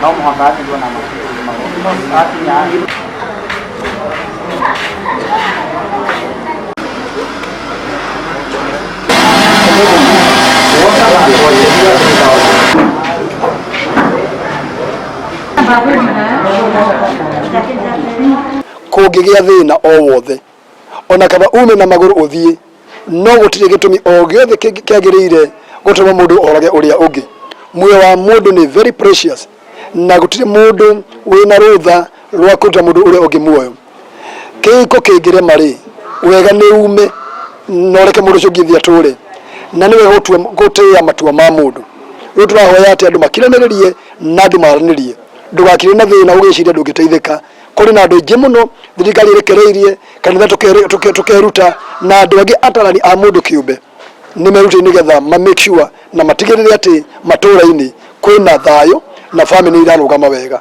no mũhaka atigwo na maũndũ akinya kũngĩgĩa thĩna o wothe ona kaba ume na magũrũ ũthiĩ no gũtirĩ gĩtũmi o gĩothe kĩagĩrĩire gũtũma mũndũ orage ũrĩa ũngĩ. Muoyo wa mũndũ nĩ very precious na gũtirĩ mũndũ wĩna rũtha rwa kũruta mũndũ ũrĩa ũngĩ muoyo. Kĩhiko kĩngĩrema rĩ wega nĩ ume na ũreke mũndũ ũcio ũngĩ atũre, na nĩwe gũtĩa matua ma mũndũ. Rĩu tũrahoya atĩ andũ makiranĩrĩrie na andũ maranĩrie, ndũgakire na thĩna ũgĩciria ndũngĩteithĩka. Kũrĩ na andũ aingĩ mũno thirikari ĩrekereirie kanitha tũkeruta na andũ angĩ atarani a mũndũ kĩũmbe nĩ merutĩire nĩgetha ma make sure na matigĩrĩre atĩ matũũra-inĩ kwĩna thayũ na family irarũgama wega.